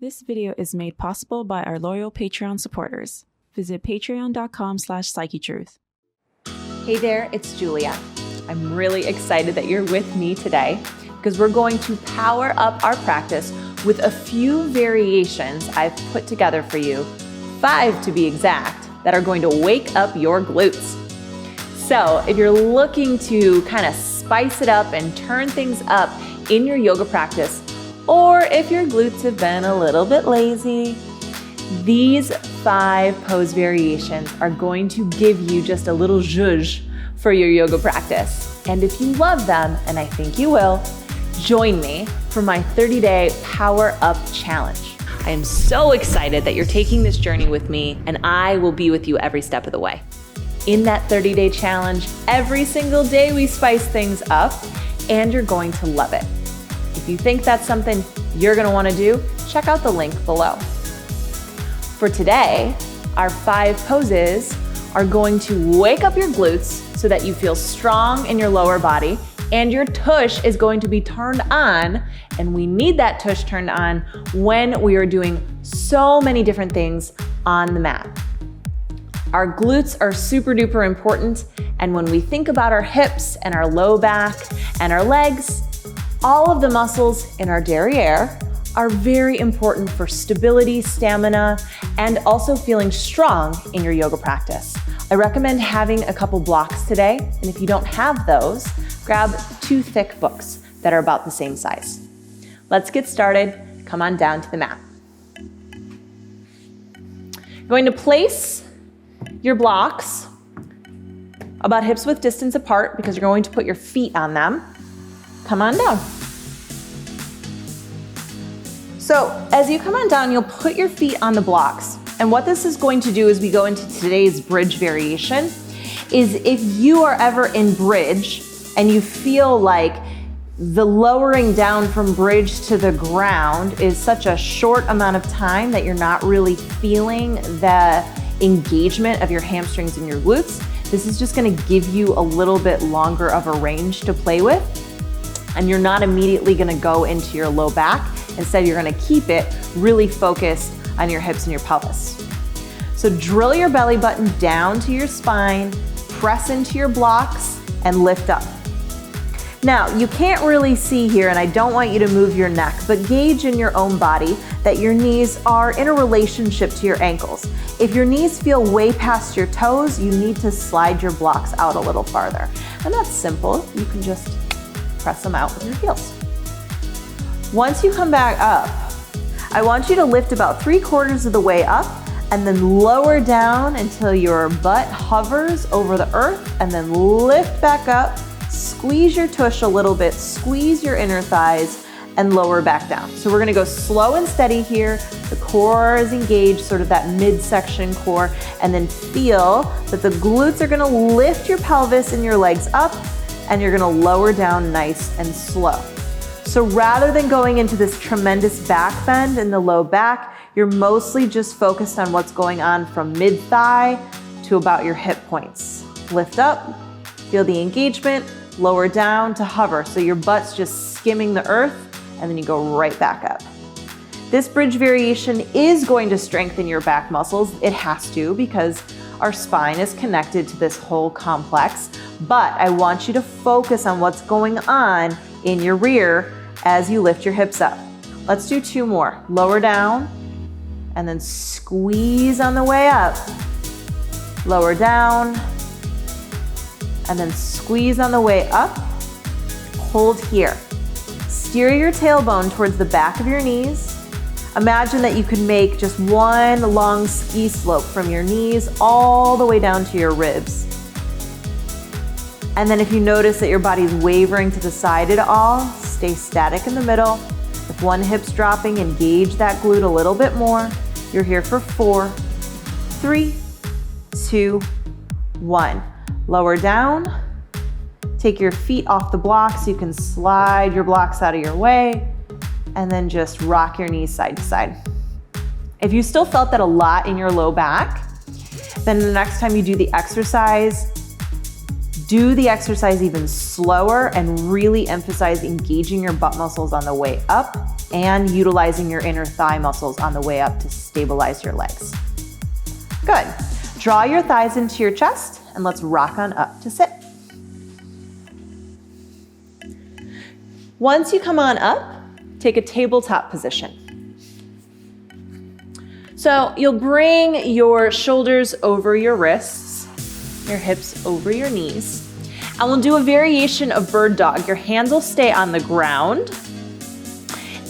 This video is made possible by our loyal Patreon supporters. Visit patreon.com/Psychetruth. Hey there, it's Julia. I'm really excited that you're with me today because we're going to power up our practice with a few variations I've put together for you, 5 to be exact, that are going to wake up your glutes. So if you're looking to kind of spice it up and turn things up in your yoga practice, or if your glutes have been a little bit lazy, these 5 pose variations are going to give you just a little zhuzh for your yoga practice. And if you love them, and I think you will, join me for my 30-day Power Up Challenge. I am so excited that you're taking this journey with me, and I will be with you every step of the way. In that 30-day challenge, every single day we spice things up, and you're going to love it. If you think that's something you're gonna wanna do, check out the link below. For today, our 5 poses are going to wake up your glutes so that you feel strong in your lower body, and your tush is going to be turned on, and we need that tush turned on when we are doing so many different things on the mat. Our glutes are super duper important, and when we think about our hips and our low back and our legs, all of the muscles in our derriere are very important for stability, stamina, and also feeling strong in your yoga practice. I recommend having a couple blocks today, and if you don't have those, grab 2 thick books that are about the same size. Let's get started. Come on down to the mat. Going to place your blocks about hips width distance apart because you're going to put your feet on them. Come on down. So as you come on down, you'll put your feet on the blocks. And what this is going to do as we go into today's bridge variation is if you are ever in bridge and you feel like the lowering down from bridge to the ground is such a short amount of time that you're not really feeling the engagement of your hamstrings and your glutes, this is just gonna give you a little bit longer of a range to play with. And you're not immediately gonna go into your low back. Instead, you're gonna keep it really focused on your hips and your pelvis. So drill your belly button down to your spine, press into your blocks, and lift up. Now, you can't really see here, and I don't want you to move your neck, but gauge in your own body that your knees are in a relationship to your ankles. If your knees feel way past your toes, you need to slide your blocks out a little farther. And that's simple. You can just press them out with your heels. Once you come back up, I want you to lift about 3/4 of the way up and then lower down until your butt hovers over the earth, and then lift back up, squeeze your tush a little bit, squeeze your inner thighs, and lower back down. So we're gonna go slow and steady here. The core is engaged, sort of that midsection core, and then feel that the glutes are gonna lift your pelvis and your legs up, and you're gonna lower down nice and slow. So rather than going into this tremendous back bend in the low back, you're mostly just focused on what's going on from mid-thigh to about your hip points. Lift up, feel the engagement, lower down to hover. So your butt's just skimming the earth, and then you go right back up. This bridge variation is going to strengthen your back muscles. It has to, because our spine is connected to this whole complex, but I want you to focus on what's going on in your rear as you lift your hips up. Let's do 2 more. Lower down, and then squeeze on the way up. Lower down, and then squeeze on the way up. Hold here. Steer your tailbone towards the back of your knees. Imagine that you can make just one long ski slope from your knees all the way down to your ribs. And then if you notice that your body's wavering to the side at all, stay static in the middle. If one hip's dropping, engage that glute a little bit more. You're here for 4, 3, 2, 1. Lower down. Take your feet off the blocks. You can slide your blocks out of your way, and then just rock your knees side to side. If you still felt that a lot in your low back, then the next time you do the exercise even slower and really emphasize engaging your butt muscles on the way up and utilizing your inner thigh muscles on the way up to stabilize your legs. Good. Draw your thighs into your chest and let's rock on up to sit. Once you come on up, take a tabletop position. So you'll bring your shoulders over your wrists, your hips over your knees, and we'll do a variation of bird dog. Your hands will stay on the ground.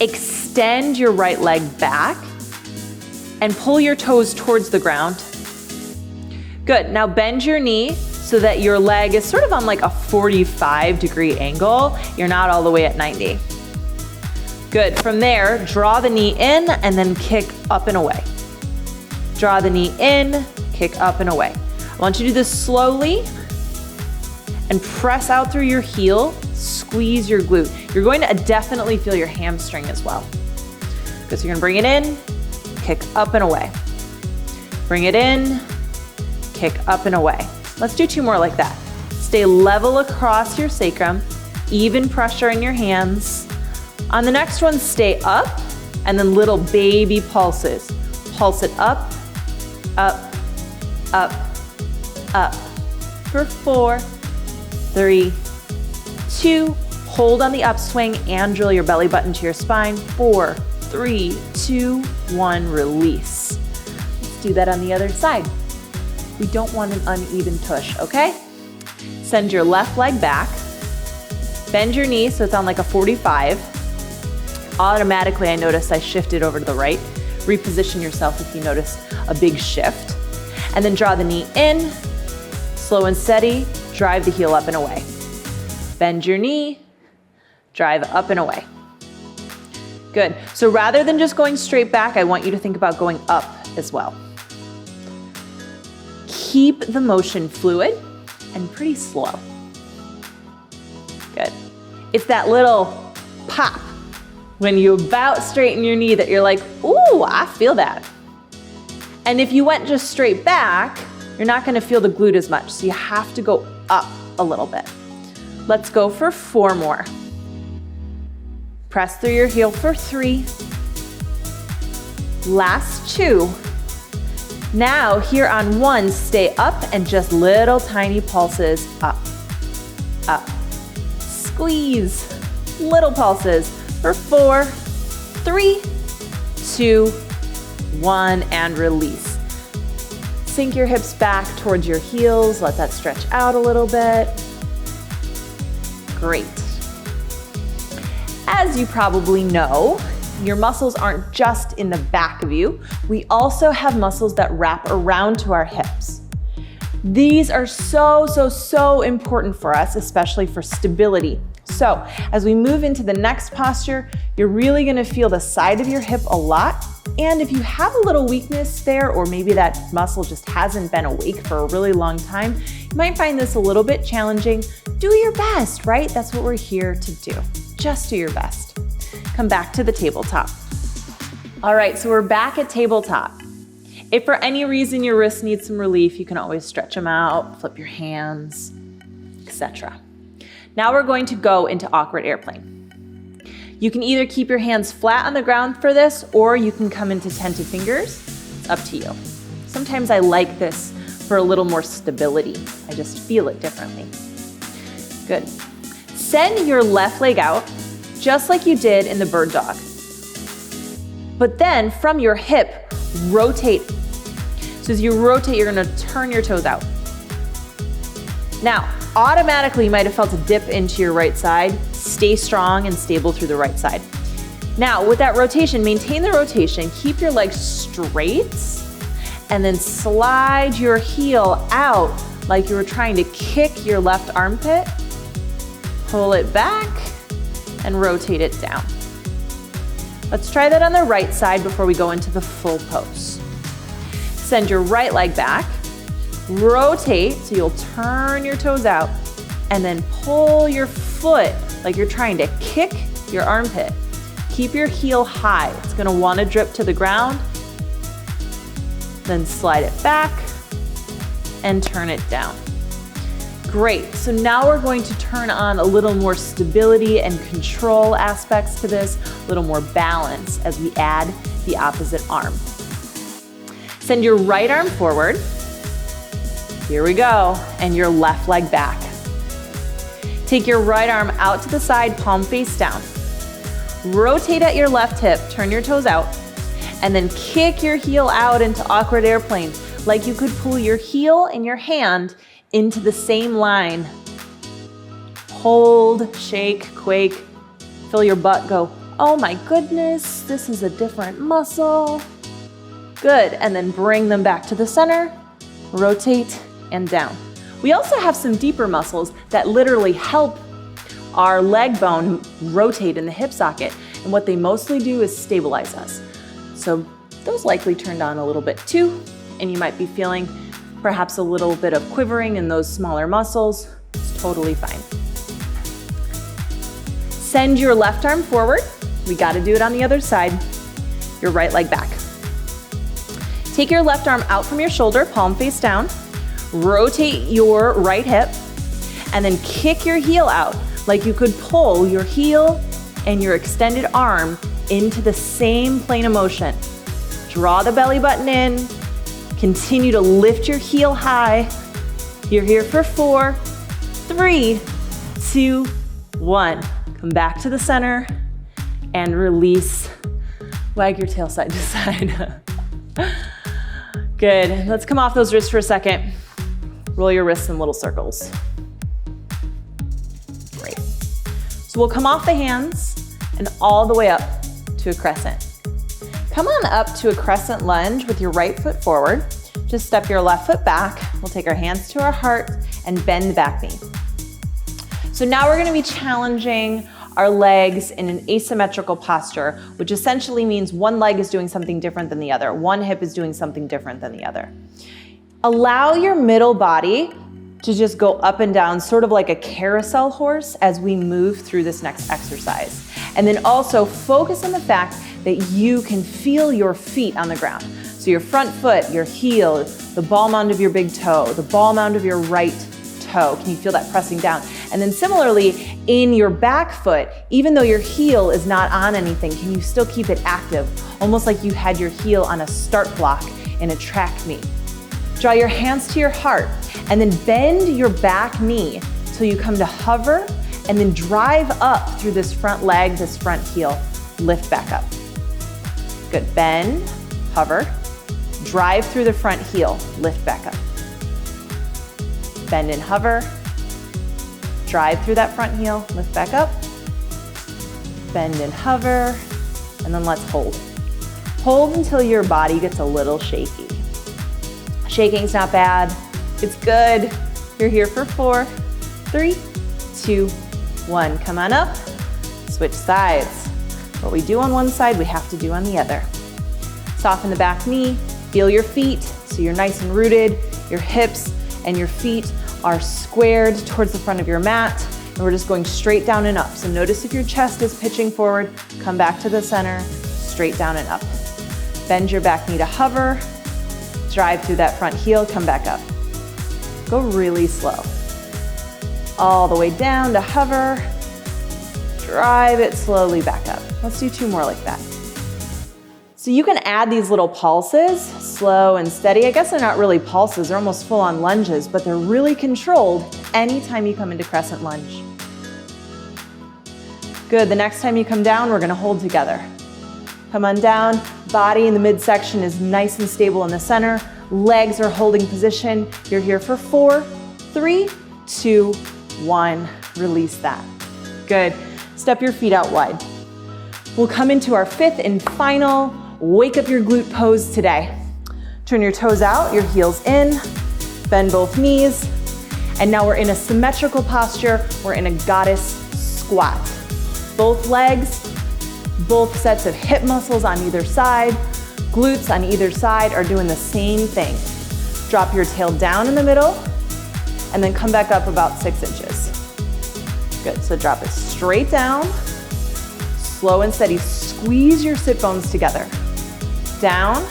Extend your right leg back and pull your toes towards the ground. Good, now bend your knee so that your leg is sort of on like a 45-degree angle. You're not all the way at 90. Good, from there, draw the knee in and then kick up and away. Draw the knee in, kick up and away. I want you to do this slowly and press out through your heel, squeeze your glute. You're going to definitely feel your hamstring as well. Good, so you're gonna bring it in, kick up and away. Bring it in, kick up and away. Let's do 2 more like that. Stay level across your sacrum, even pressure in your hands. On the next one, stay up, and then little baby pulses. Pulse it up, up, up, up. For 4, 3, 2, hold on the upswing and drill your belly button to your spine. 4, 3, 2, 1, release. Let's do that on the other side. We don't want an uneven tush, okay? Send your left leg back. Bend your knee so it's on like a 45. Automatically, I noticed I shifted over to the right. Reposition yourself if you notice a big shift. And then draw the knee in, slow and steady, drive the heel up and away. Bend your knee, drive up and away. Good. So rather than just going straight back, I want you to think about going up as well. Keep the motion fluid and pretty slow. Good. It's that little pop when you about straighten your knee that you're like, ooh, I feel that. And if you went just straight back, you're not gonna feel the glute as much, so you have to go up a little bit. Let's go for 4 more. Press through your heel for 3. Last 2. Now, here on 1, stay up and just little tiny pulses up, up. Squeeze, little pulses for 4, 3, 2, 1, and release. Sink your hips back towards your heels. Let that stretch out a little bit. Great. As you probably know, your muscles aren't just in the back of you. We also have muscles that wrap around to our hips. These are so important for us, especially for stability. So as we move into the next posture, you're really gonna feel the side of your hip a lot. And if you have a little weakness there, or maybe that muscle just hasn't been awake for a really long time, you might find this a little bit challenging. Do your best, right? That's what we're here to do. Just do your best. Come back to the tabletop. All right, so we're back at tabletop. If for any reason your wrists need some relief, you can always stretch them out, flip your hands, etc. Now we're going to go into awkward airplane. You can either keep your hands flat on the ground for this, or you can come into tented fingers. It's up to you. Sometimes I like this for a little more stability. I just feel it differently. Good. Send your left leg out, just like you did in the bird dog. But then from your hip, rotate. So as you rotate, you're gonna turn your toes out. Now, automatically you might have felt a dip into your right side. Stay strong and stable through the right side. Now, with that rotation, maintain the rotation, keep your legs straight, and then slide your heel out like you were trying to kick your left armpit. Pull it back and rotate it down. Let's try that on the right side before we go into the full pose. Send your right leg back, rotate so you'll turn your toes out, and then pull your foot like you're trying to kick your armpit. Keep your heel high. It's gonna wanna drip to the ground. Then slide it back and turn it down. Great, so now we're going to turn on a little more stability and control aspects to this, a little more balance as we add the opposite arm. Send your right arm forward. Here we go, and your left leg back. Take your right arm out to the side, palm face down. Rotate at your left hip, turn your toes out, and then kick your heel out into awkward airplane, like you could pull your heel and your hand into the same line. Hold, shake, quake, feel your butt go, oh my goodness, this is a different muscle. Good, and then bring them back to the center, rotate, and down. We also have some deeper muscles that literally help our leg bone rotate in the hip socket, and what they mostly do is stabilize us. So those likely turned on a little bit too, and you might be feeling perhaps a little bit of quivering in those smaller muscles. It's totally fine. Send your left arm forward. We got to do it on the other side. Your right leg back. Take your left arm out from your shoulder, palm face down. Rotate your right hip, and then kick your heel out like you could pull your heel and your extended arm into the same plane of motion. Draw the belly button in. Continue to lift your heel high. You're here for 4, 3, 2, 1. Come back to the center and release. Wag your tail side to side. Good. Let's come off those wrists for a second. Roll your wrists in little circles. Great. So we'll come off the hands and all the way up to a crescent. Come on up to a crescent lunge with your right foot forward. Just step your left foot back. We'll take our hands to our heart and bend the back knee. So now we're going to be challenging our legs in an asymmetrical posture, which essentially means one leg is doing something different than the other. One hip is doing something different than the other. Allow your middle body to just go up and down, sort of like a carousel horse as we move through this next exercise. And then also focus on the fact that you can feel your feet on the ground. So your front foot, your heel, the ball mound of your big toe, the ball mound of your right toe. Can you feel that pressing down? And then similarly, in your back foot, even though your heel is not on anything, can you still keep it active? Almost like you had your heel on a start block in a track meet. Draw your hands to your heart and then bend your back knee till you come to hover and then drive up through this front leg, this front heel. Lift back up. Good. Bend, hover, drive through the front heel, lift back up. Bend and hover, drive through that front heel, lift back up. Bend and hover, and then let's hold. Hold until your body gets a little shaky. Shaking's not bad, it's good. You're here for 4, 3, 2, 1. Come on up, switch sides. What we do on one side, we have to do on the other. Soften the back knee, feel your feet so you're nice and rooted. Your hips and your feet are squared towards the front of your mat, and we're just going straight down and up. So notice if your chest is pitching forward, come back to the center, straight down and up. Bend your back knee to hover, drive through that front heel, come back up. Go really slow. All the way down to hover, drive it slowly back up. Let's do 2 more like that. So you can add these little pulses, slow and steady. I guess they're not really pulses, they're almost full-on lunges, but they're really controlled anytime you come into crescent lunge. Good, the next time you come down, we're gonna hold together. Come on down, body in the midsection is nice and stable in the center. Legs are holding position. You're here for 4, 3, 2, 1. Release that. Good. Step your feet out wide. We'll come into our 5th and final wake up your glute pose today. Turn your toes out, your heels in, bend both knees, and now we're in a symmetrical posture. We're in a goddess squat. Both legs, both sets of hip muscles on either side, glutes on either side are doing the same thing. Drop your tail down in the middle, and then come back up about 6 inches. Good, so drop it straight down, slow and steady. Squeeze your sit bones together. Down,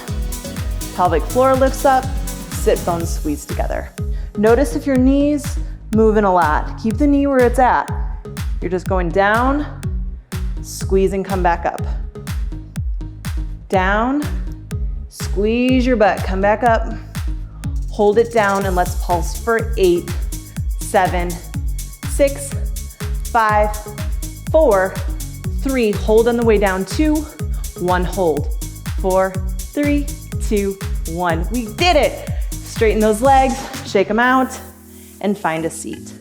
pelvic floor lifts up, sit bones squeeze together. Notice if your knees moving a lot. Keep the knee where it's at. You're just going down, squeeze and come back up. Down, squeeze your butt, come back up. Hold it down and let's pulse for 8, 7, 6, 5, 4, 3. Hold on the way down. 2, 1. Hold. 4, 3, 2, 1. We did it. Straighten those legs, shake them out, and find a seat.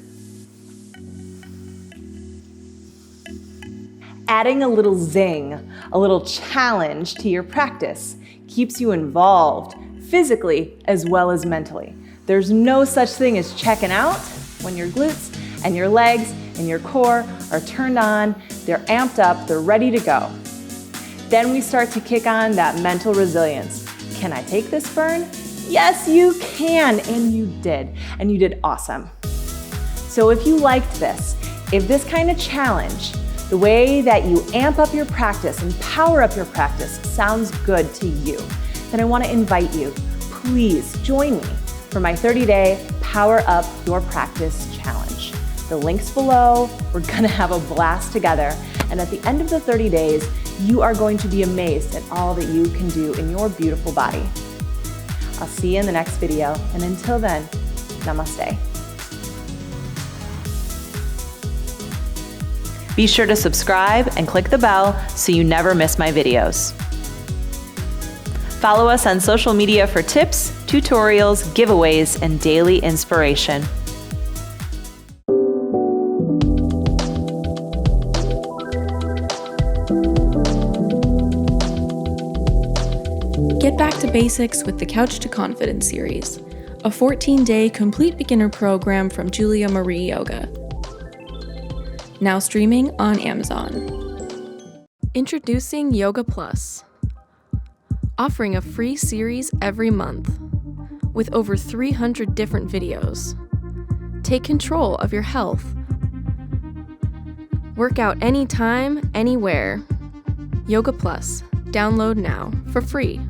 Adding a little zing, a little challenge to your practice keeps you involved physically as well as mentally. There's no such thing as checking out when your glutes and your legs and your core are turned on, they're amped up, they're ready to go. Then we start to kick on that mental resilience. Can I take this burn? Yes, you can, and you did awesome. So if you liked this, if this kind of challenge, the way that you amp up your practice and power up your practice sounds good to you, then I want to invite you, please join me for my 30-day Power Up Your Practice Challenge. The link's below. We're gonna have a blast together. And at the end of the 30 days, you are going to be amazed at all that you can do in your beautiful body. I'll see you in the next video. And until then, namaste. Be sure to subscribe and click the bell so you never miss my videos. Follow us on social media for tips, tutorials, giveaways, and daily inspiration. Get back to basics with the Couch to Confidence series, a 14-day complete beginner program from Julia Marie Yoga. Now streaming on Amazon. Introducing Yoga Plus, offering a free series every month with over 300 different videos. Take control of your health. Work out anytime, anywhere. Yoga Plus. Download now for free.